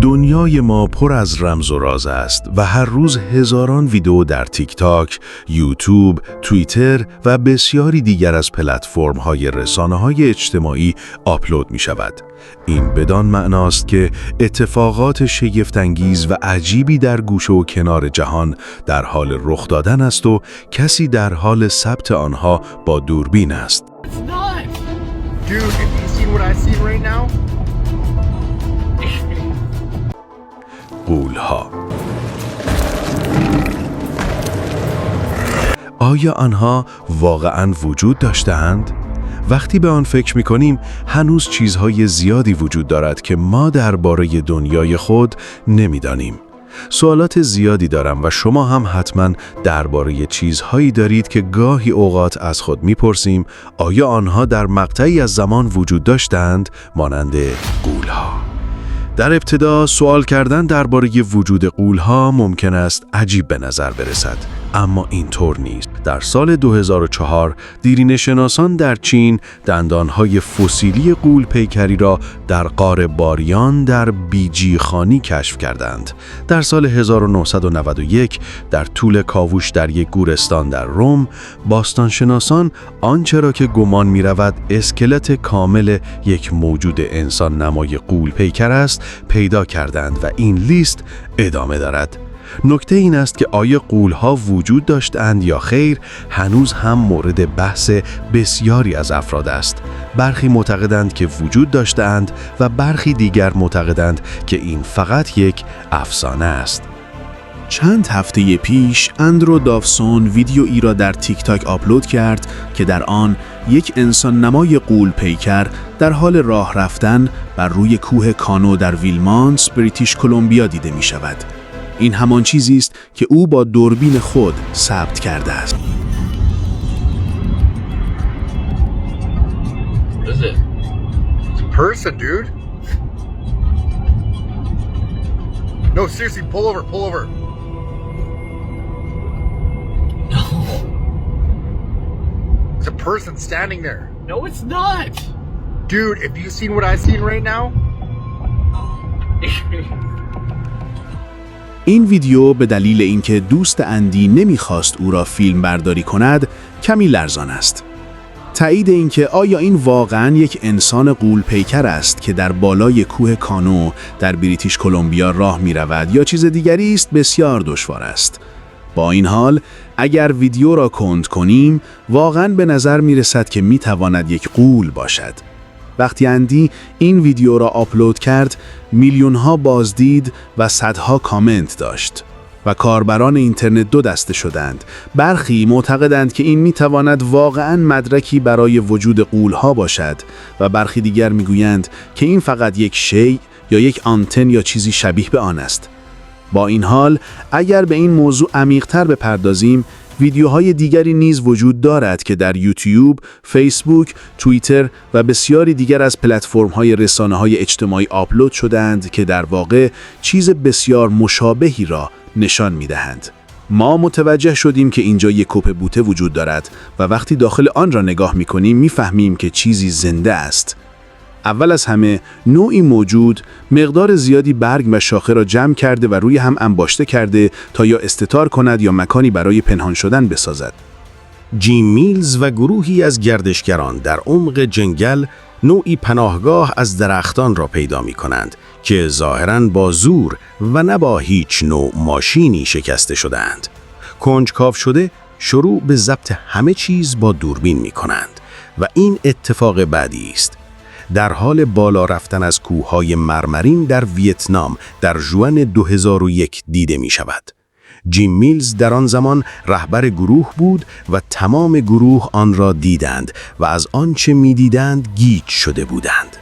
دنیای ما پر از رمز و راز است و هر روز هزاران ویدیو در تیک تاک، یوتیوب، توییتر و بسیاری دیگر از پلتفرم‌های رسانه‌های اجتماعی آپلود می‌شود. این بدان معناست که اتفاقات شگفت‌انگیز و عجیبی در گوشه و کنار جهان در حال رخ دادن است و کسی در حال ثبت آنها با دوربین است. غول‌ها. آیا آنها واقعاً وجود داشتند؟ وقتی به آن فکر می‌کنیم، هنوز چیزهای زیادی وجود دارد که ما درباره دنیای خود نمی‌دانیم. سوالات زیادی دارم و شما هم حتماً درباره چیزهایی دارید که گاهی اوقات از خود می‌پرسیم آیا آنها در مقطعی از زمان وجود داشتند، مانند غول‌ها. در ابتدا سوال کردن درباره وجود غول‌ها ممکن است عجیب به نظر برسد، اما اینطور نیست. در سال 2004 دیرینه‌شناسان در چین دندانهای فسیلی غول پیکری را در غار باریان در بیجی خانی کشف کردند. در سال 1991 در طول کاوش در یک گورستان در روم، باستانشناسان آنچه را که گمان می‌رود اسکلت کامل یک موجود انسان نمای غول پیکر است پیدا کردند و این لیست ادامه دارد. نکته این است که آیا غول‌ها وجود داشتند یا خیر هنوز هم مورد بحث بسیاری از افراد است. برخی معتقدند که وجود داشتند و برخی دیگر معتقدند که این فقط یک افسانه است. چند هفته پیش اندرو داوسون ویدیویی را در تیک تاک آپلود کرد که در آن یک انسان نمای غول پیکر در حال راه رفتن بر روی کوه کانو در ویلمانس، بریتیش کلمبیا دیده می شود. این همان چیزی است که او با دوربین خود ثبت کرده است. What is it? It's a person, dude. No, seriously, pull over, pull over. No. It's a person standing there. No, it's not. Dude, if you've seen what I've seen right now. این ویدیو به دلیل اینکه دوست اندی نمیخواست او را فیلم برداری کند، کمی لرزان است. تایید اینکه آیا این واقعاً یک انسان غول پیکر است که در بالای کوه کانو در بریتیش کلمبیا راه می‌رود یا چیز دیگری است بسیار دشوار است. با این حال اگر ویدیو را کند کنیم واقعاً به نظر می‌رسد که می‌تواند یک غول باشد. وقتی اندی این ویدیو را آپلود کرد، میلیون‌ها بازدید و صدها کامنت داشت و کاربران اینترنت دو دسته شدند. برخی معتقدند که این میتواند واقعاً مدرکی برای وجود غول‌ها باشد و برخی دیگر میگویند که این فقط یک شیء یا یک آنتن یا چیزی شبیه به آن است. با این حال اگر به این موضوع عمیق‌تر بپردازیم، ویدیوهای دیگری نیز وجود دارد که در یوتیوب، فیسبوک، توییتر و بسیاری دیگر از پلتفرم‌های رسانه‌های اجتماعی آپلود شدند که در واقع چیز بسیار مشابهی را نشان می‌دهند. ما متوجه شدیم که اینجا یک کپ بوته وجود دارد و وقتی داخل آن را نگاه می‌کنیم می‌فهمیم که چیزی زنده است. اول از همه نوعی موجود مقدار زیادی برگ و شاخه را جمع کرده و روی هم انباشته کرده تا یا استتار کند یا مکانی برای پنهان شدن بسازد. جیم میلز و گروهی از گردشگران در عمق جنگل نوعی پناهگاه از درختان را پیدا می کنند که ظاهراً با زور و نه با هیچ نوع ماشینی شکسته شدند. کنجکاو شده شروع به ضبط همه چیز با دوربین می کنند و این اتفاق بعدی است. در حال بالا رفتن از کوههای مرمرین در ویتنام در ژوئن 2001 دیده می شود. جیم میلز در آن زمان رهبر گروه بود و تمام گروه آن را دیدند و از آنچه می دیدند گیج شده بودند.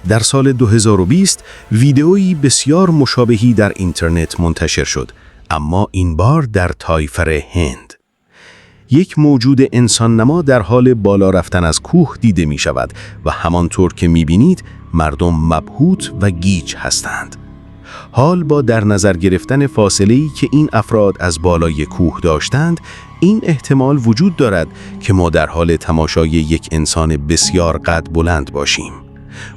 در سال 2020 ویدئویی بسیار مشابهی در اینترنت منتشر شد، اما این بار در تایفر هند. یک موجود انسان نما در حال بالا رفتن از کوه دیده می شود و همانطور که می بینید مردم مبهوت و گیج هستند. حال با در نظر گرفتن فاصله‌ای که این افراد از بالای کوه داشتند، این احتمال وجود دارد که ما در حال تماشای یک انسان بسیار قد بلند باشیم.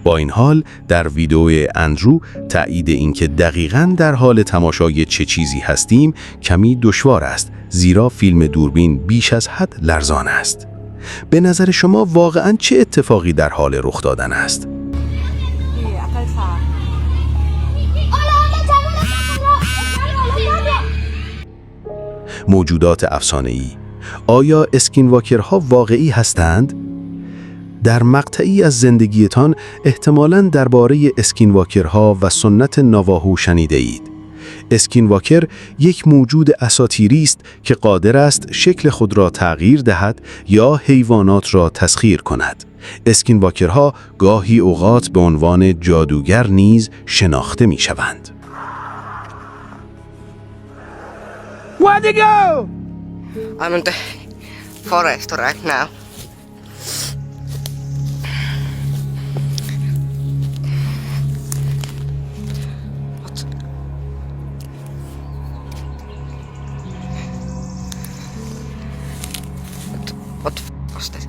با این حال در ویدئو اندرو تایید اینکه دقیقاً در حال تماشای چه چیزی هستیم کمی دشوار است، زیرا فیلم دوربین بیش از حد لرزان است. به نظر شما واقعاً چه اتفاقی در حال رخ دادن است؟ موجودات افسانه‌ای. آیا اسکینواکرها واقعی هستند؟ در مقطعی از زندگیتان احتمالاً درباره اسکینواکرها و سنت ناواهو شنیده اید. اسکینواکر یک موجود اساطیری است که قادر است شکل خود را تغییر دهد یا حیوانات را تسخیر کند. اسکینواکرها گاهی اوقات به عنوان جادوگر نیز شناخته می شوند. Where'd you go? I'm in the forest right now. What the f was that?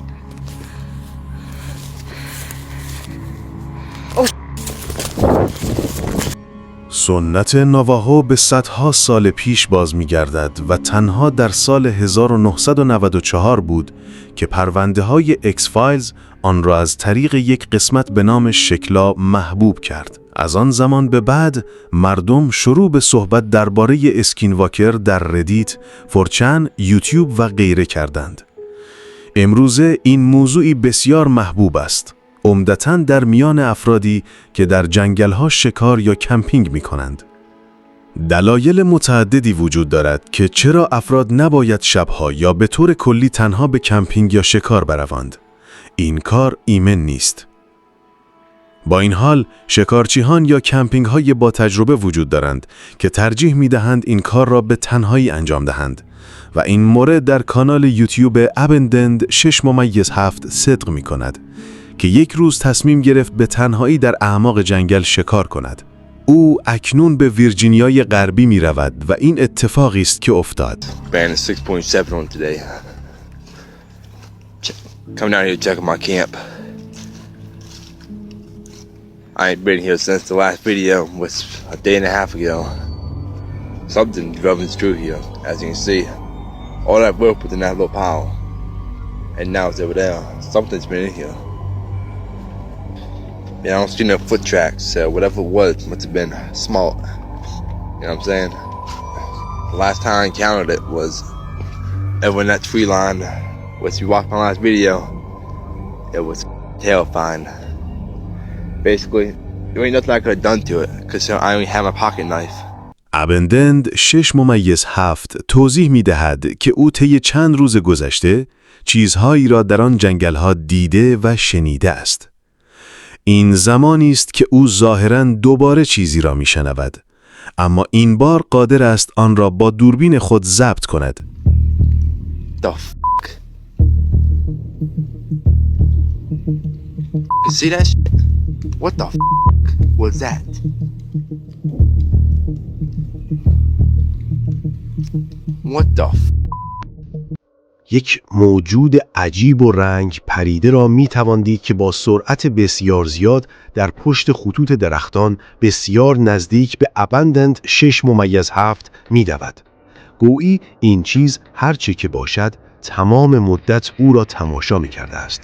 سنت ناواهو به صدها سال پیش باز می‌گردد و تنها در سال 1994 بود که پرونده‌های اکس فایلز آن را از طریق یک قسمت به نام شکلا محبوب کرد. از آن زمان به بعد مردم شروع به صحبت درباره اسکینواکر در ردیت، فورچن، یوتیوب و غیره کردند. امروزه این موضوعی بسیار محبوب است، عمدتاً در میان افرادی که در جنگل‌ها شکار یا کمپینگ می‌کنند. دلایل متعددی وجود دارد که چرا افراد نباید شب‌ها یا به طور کلی تنها به کمپینگ یا شکار بروند. این کار ایمن نیست. با این حال، شکارچیان یا کمپینگ‌های با تجربه وجود دارند که ترجیح می‌دهند این کار را به تنهایی انجام دهند و این مورد در کانال یوتیوب ابندند 6.7 صدق می‌کند که یک روز تصمیم گرفت به تنهایی در اعماق جنگل شکار کند. او اکنون به ویرجینیای غربی می رود و این اتفاقی است که افتاد. Band 6.7 on today. Coming out here to check my camp. I ain't been here since the last video was a day and a half ago. Something rubbing through here, as you can see. All that rope was in that little pile. And now it's over there. Something's been in here. Yeah, I don't see no foot tracks, so whatever it was must have been small. You know what I'm saying? The last time I encountered it was over in that tree line, which you watched my last video. It was terrifying. Basically, there ain't nothing I could have done to it, because I only had my pocket knife. ابندند 6.7 توضیح می دهد که او طی چند روز گذشته چیزهایی را در آن جنگل‌ها دیده و شنیده است. این زمانی است که او ظاهراً دوباره چیزی را میشنود، اما این بار قادر است آن را با دوربین خود ضبط کند. The fuck? You see that shit? What the fuck was that? What the fuck? یک موجود عجیب و رنگ پریده را می تواندید که با سرعت بسیار زیاد در پشت خطوط درختان بسیار نزدیک به ابندند 6.7 می دود. گویی این چیز هرچه که باشد تمام مدت او را تماشا می کرده است.